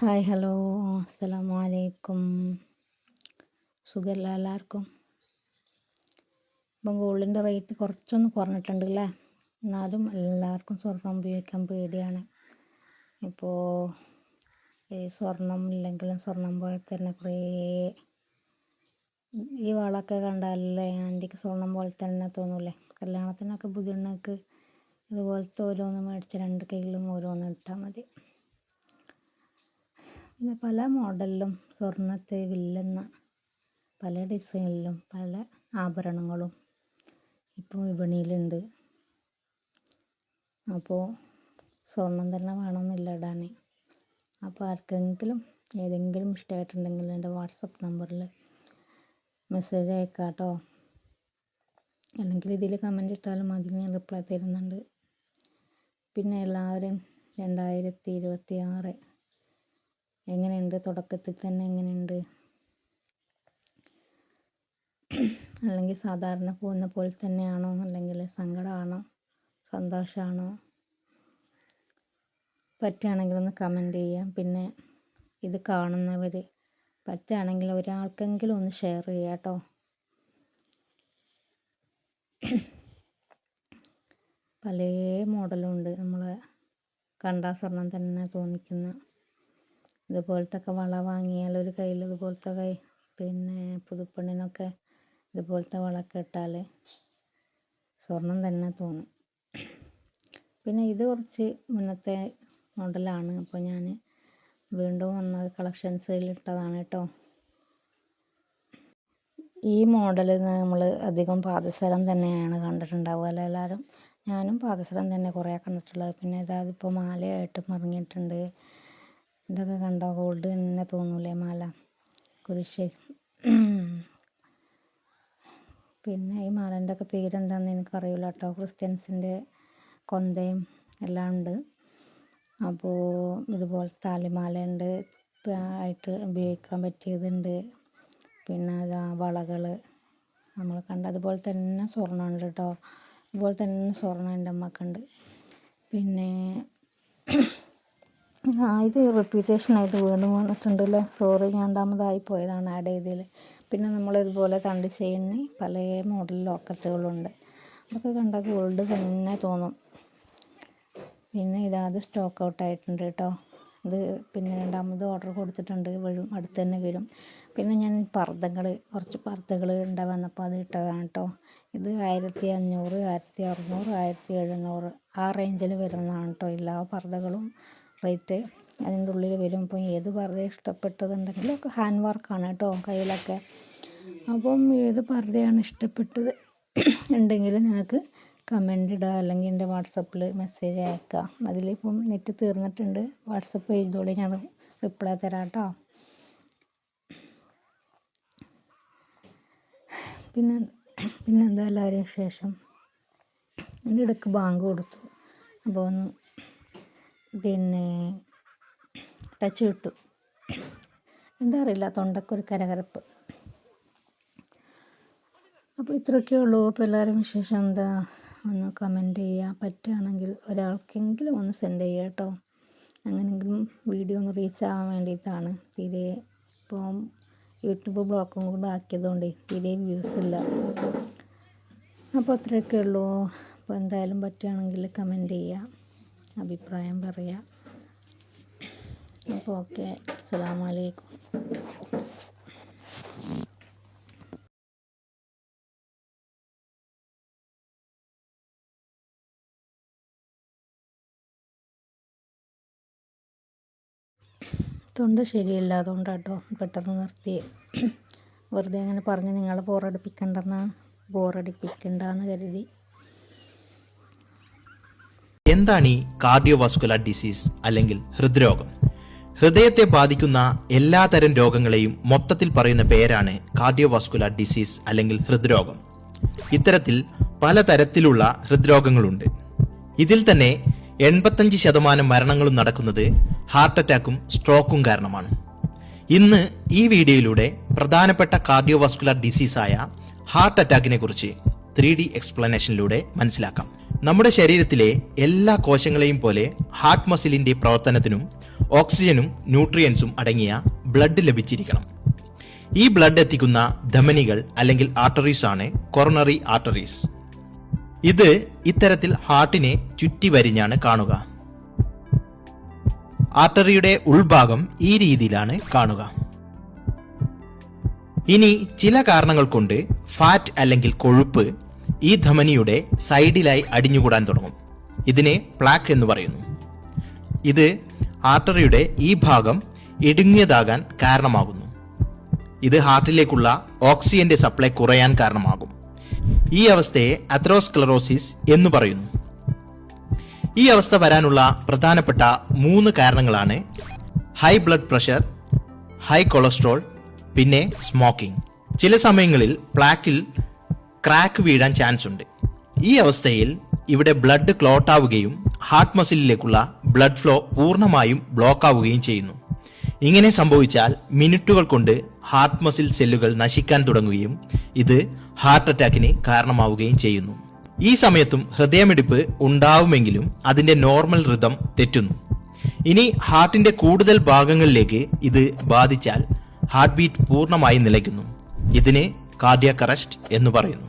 Hi hello അസ്സലാമു അലൈക്കും. സുഖമല്ല എല്ലാവർക്കും? ഇപ്പം ഗോൾഡിൻ്റെ റേറ്റ് കുറച്ചൊന്ന് കുറഞ്ഞിട്ടുണ്ട് അല്ലേ? എന്നാലും എല്ലാവർക്കും സ്വർണം ഉപയോഗിക്കാൻ പേടിയാണ്. ഇപ്പോൾ ഈ സ്വർണം ഇല്ലെങ്കിലും സ്വർണം പോലെ തന്നെ കുറേ ഈ വളമൊക്കെ കണ്ടാലല്ലേ ആൻറ്റിക്ക് സ്വർണം പോലെ തന്നെ തോന്നൂലേ? കല്യാണത്തിനൊക്കെ പുതിയണ്ണക്ക് ഇതുപോലത്തെ ഓരോന്ന് മേടിച്ച് 2 കയ്യിലും ഓരോന്ന് ഇട്ടാൽ മതി. പിന്നെ പല മോഡലിലും സ്വർണ്ണത്തെ വില്ലുന്ന പല ഡിസൈനിലും പല ആഭരണങ്ങളും ഇപ്പോൾ വിപണിയിലുണ്ട്. അപ്പോൾ സ്വർണം തന്നെ വേണമെന്നില്ല ഇടാൻ. അപ്പോൾ ആർക്കെങ്കിലും ഏതെങ്കിലും ഇഷ്ടമായിട്ടുണ്ടെങ്കിൽ എൻ്റെ വാട്സപ്പ് നമ്പറിൽ മെസ്സേജ് അയക്കാം കേട്ടോ. അല്ലെങ്കിൽ ഇതിൽ കമൻ്റ് ഇട്ടാലും അതിൽ ഞാൻ റിപ്ലൈ തരുന്നുണ്ട്. പിന്നെ എല്ലാവരും 2026 എങ്ങനെയുണ്ട്? തുടക്കത്തിൽ തന്നെ എങ്ങനെയുണ്ട്? അല്ലെങ്കിൽ സാധാരണ പോകുന്ന പോലെ തന്നെയാണോ? അല്ലെങ്കിൽ സങ്കടമാണോ? സന്തോഷമാണോ? പറ്റുകയാണെങ്കിൽ ഒന്ന് കമൻറ്റ് ചെയ്യാം. പിന്നെ ഇത് കാണുന്നവർ പറ്റുകയാണെങ്കിൽ ഒരാൾക്കെങ്കിലും ഒന്ന് ഷെയർ ചെയ്യാം കേട്ടോ. പല മോഡലുണ്ട്. നമ്മൾ കണ്ടാൽ സ്വർണം തന്നെ തോന്നിക്കുന്ന ഇതുപോലത്തെ വള വാങ്ങിയാൽ ഒരു കയ്യിൽ ഇതുപോലത്തെ പിന്നെ പുതുപ്പെണ്ണിനൊക്കെ ഇതുപോലത്തെ വളമൊക്കെ ഇട്ടാൽ സ്വർണം തന്നെ തോന്നും. പിന്നെ ഇത് കുറച്ച് മുന്നത്തെ മോഡലാണ്. അപ്പോൾ ഞാൻ വീണ്ടും വന്നത് കളക്ഷൻസിൽ ഇട്ടതാണ് കേട്ടോ. ഈ മോഡൽ നമ്മൾ അധികം പാദസരം തന്നെയാണ് കണ്ടിട്ടുണ്ടാവുക അല്ലേ എല്ലാവരും? ഞാനും പാദസരം തന്നെ കുറേ കണ്ടിട്ടുള്ളത്. പിന്നെ ഇതിപ്പോൾ മാലയായിട്ട് മറിഞ്ഞിട്ടുണ്ട്. ഇതൊക്കെ കണ്ടോ? ഗോൾഡ് തന്നെ തോന്നൂലേ മാല? കുരിശ്. പിന്നെ ഈ മാലേൻ്റെ ഒക്കെ പേരെന്താണെന്ന് എനിക്കറിയില്ല കേട്ടോ. ക്രിസ്ത്യൻസിൻ്റെ കൊന്തയും എല്ലാം ഉണ്ട്. അപ്പോൾ ഇതുപോലെ താലിമാലയുണ്ട്, ആയിട്ട് ഉപയോഗിക്കാൻ പറ്റിയതുണ്ട്. പിന്നെ അതാ വളകൾ നമ്മൾ കണ്ട അതുപോലെ തന്നെ സ്വർണ്ണമുണ്ട് കേട്ടോ. അതുപോലെ തന്നെ സ്വർണ്ണം എൻ്റെ അമ്മക്കുണ്ട്. പിന്നെ ഇത് റിപ്പീറ്റേഷനായിട്ട് വീണ്ടും വന്നിട്ടുണ്ടല്ലേ. സോറി, ഞാൻ രണ്ടാമതായി പോയതാണ് ആഡ് ചെയ്തതിൽ. പിന്നെ നമ്മളിതുപോലെ തണ്ട് ചെയ്യുന്ന പല മോഡൽ ലോക്കറ്റുകളുണ്ട്. അതൊക്കെ കണ്ടാൽ ഗോൾഡ് തന്നെ തോന്നും. പിന്നെ ഇത് സ്റ്റോക്ക് ഔട്ട് ആയിട്ടുണ്ട് കേട്ടോ. ഇത് പിന്നെ രണ്ടാമത് ഓർഡർ കൊടുത്തിട്ടുണ്ട്. അടുത്ത് തന്നെ വരും. പിന്നെ ഞാൻ കുറച്ച് പർദ്ദകൾ വന്നപ്പോൾ അത് ഇട്ടതാണ് കേട്ടോ. ഇത് 1500, 1600, 1700 ആ റേഞ്ചിൽ വരുന്നതാണ് കേട്ടോ. എല്ലാ പർദ്ദകളും റേറ്റ് അതിൻ്റെ ഉള്ളിൽ വരും. അപ്പോൾ ഏത് പർദ്ദ ഇഷ്ടപ്പെട്ടതുണ്ടെങ്കിലും ഒക്കെ ഹാൻഡ് വർക്കാണ് കേട്ടോ കയ്യിലൊക്കെ. അപ്പം ഏത് പർദ്ദയാണ് ഇഷ്ടപ്പെട്ടത് ഉണ്ടെങ്കിൽ നിങ്ങൾക്ക് കമൻ്റ് ഇടുക, അല്ലെങ്കിൽ എൻ്റെ വാട്സപ്പിൽ മെസ്സേജ് അയക്കുക. അതിലിപ്പം നെറ്റ് തീർന്നിട്ടുണ്ട്. വാട്സപ്പ് ചെയ്തോളി, ഞാൻ റിപ്ലൈ തരാം കേട്ടോ. പിന്നെന്താ എല്ലാവരും വിശേഷം? എൻ്റെ ഇടയ്ക്ക് ബാങ്ക് കൊടുത്തു. അപ്പോൾ ഒന്ന് പിന്നെ ടച്ച് കിട്ടു. എന്താ അറിയില്ല, തൊണ്ടക്കൊരു കരകരപ്പ്. അപ്പോൾ ഇത്രയൊക്കെ ഉള്ളൂ. അപ്പോൾ എല്ലാവരും വിശേഷം എന്താ? ഒന്ന് കമൻറ്റ് ചെയ്യുക. പറ്റുകയാണെങ്കിൽ ഒരാൾക്കെങ്കിലും ഒന്ന് സെൻഡ് ചെയ്യുക കേട്ടോ. അങ്ങനെയെങ്കിലും വീഡിയോ ഒന്ന് റീച്ച് ആവാൻ വേണ്ടിയിട്ടാണ്. തീരെ ഇപ്പം യൂട്യൂബ് ബ്ലോക്കും കൂടെ ആക്കിയതുകൊണ്ട് തീരെ വ്യൂസ് ഇല്ല. അപ്പോൾ അത്രയൊക്കെ ഉള്ളൂ. അപ്പോൾ എന്തായാലും പറ്റുകയാണെങ്കിൽ കമൻറ്റ് ചെയ്യുക, അഭിപ്രായം പറയുക. അപ്പോൾ ഓക്കെ, അസ്സലാമു അലൈക്കും. തൊണ്ട ശരിയല്ല, അതുകൊണ്ടാണ് കേട്ടോ പെട്ടെന്ന് നിർത്തി. വെറുതെ അങ്ങനെ പറഞ്ഞ് നിങ്ങളെ ബോറടിപ്പിക്കണ്ടെന്ന് കരുതി. എന്താണ് ഈ കാർഡിയോവാസ്കുലർ ഡിസീസ് അല്ലെങ്കിൽ ഹൃദ്രോഗം? ഹൃദയത്തെ ബാധിക്കുന്ന എല്ലാ തരം രോഗങ്ങളെയും മൊത്തത്തിൽ പറയുന്ന പേരാണ് കാർഡിയോവാസ്കുലർ ഡിസീസ് അല്ലെങ്കിൽ ഹൃദ്രോഗം. ഇത്തരത്തിൽ പലതരത്തിലുള്ള ഹൃദ്രോഗങ്ങളുണ്ട്. ഇതിൽ തന്നെ 85% മരണങ്ങളും നടക്കുന്നത് ഹാർട്ട് അറ്റാക്കും സ്ട്രോക്കും കാരണമാണ്. ഇന്ന് ഈ വീഡിയോയിലൂടെ പ്രധാനപ്പെട്ട കാർഡിയോവാസ്കുലർ ഡിസീസായ ഹാർട്ട് അറ്റാക്കിനെ കുറിച്ച് 3D എക്സ്പ്ലനേഷനിലൂടെ മനസ്സിലാക്കാം. നമ്മുടെ ശരീരത്തിലെ എല്ലാ കോശങ്ങളെയും പോലെ ഹാർട്ട് മസിലിന്റെ പ്രവർത്തനത്തിനും ഓക്സിജനും ന്യൂട്രിയൻസും അടങ്ങിയ ബ്ലഡ് ലഭിച്ചിരിക്കണം. ഈ ബ്ലഡ് എത്തിക്കുന്ന ധമനികൾ അല്ലെങ്കിൽ ആർട്ടറീസ് ആണ് കൊറോണറി ആർട്ടറീസ്. ഇത് ഇത്തരത്തിൽ ഹാർട്ടിനെ ചുറ്റി വരിഞ്ഞാണ് കാണുക. ആർട്ടറിയുടെ ഉൾഭാഗം ഈ രീതിയിലാണ് കാണുക. ഇനി ചില കാരണങ്ങൾ കൊണ്ട് ഫാറ്റ് അല്ലെങ്കിൽ കൊഴുപ്പ് ഈ ധമനിയുടെ സൈഡിലായി അടിഞ്ഞുകൂടാൻ തുടങ്ങും. ഇതിനെ പ്ലാക്ക് എന്ന് പറയുന്നു. ഇത് ആർട്ടറിയുടെ ഈ ഭാഗം ഇടുങ്ങിയതാകാൻ കാരണമാകുന്നു. ഇത് ഹാർട്ടിലേക്കുള്ള ഓക്സിജന്റെ സപ്ലൈ കുറയാൻ കാരണമാകും. ഈ അവസ്ഥയെ അതെറോസ്ക്ലെറോസിസ് എന്ന് പറയുന്നു. ഈ അവസ്ഥ വരാനുള്ള പ്രധാനപ്പെട്ട 3 കാരണങ്ങളാണ് high blood pressure, high cholesterol, പിന്നെ സ്മോക്കിംഗ്. ചില സമയങ്ങളിൽ പ്ലാക്കിൽ ക്രാക്ക് വീഴാൻ ചാൻസ് ഉണ്ട്. ഈ അവസ്ഥയിൽ ഇവിടെ ബ്ലഡ് ക്ലോട്ട് ആവുകയും ഹാർട്ട് മസിലിലേക്കുള്ള ബ്ലഡ് ഫ്ലോ പൂർണ്ണമായും ബ്ലോക്ക് ആവുകയും ചെയ്യുന്നു. ഇങ്ങനെ സംഭവിച്ചാൽ മിനിറ്റുകൾ കൊണ്ട് ഹാർട്ട് മസിൽ സെല്ലുകൾ നശിക്കാൻ തുടങ്ങുകയും ഇത് ഹാർട്ട് അറ്റാക്കിന് കാരണമാവുകയും ചെയ്യുന്നു. ഈ സമയത്തും ഹൃദയമിടിപ്പ് ഉണ്ടാവുമെങ്കിലും അതിന്റെ നോർമൽ റിതം തെറ്റുന്നു. ഇനി ഹാർട്ടിന്റെ കൂടുതൽ ഭാഗങ്ങളിലേക്ക് ഇത് ബാധിച്ചാൽ ഹാർട്ട് ബീറ്റ് പൂർണ്ണമായി നിലയ്ക്കുന്നു. ഇതിനെ കാർഡിയാക് അറസ്റ്റ് എന്ന് പറയുന്നു.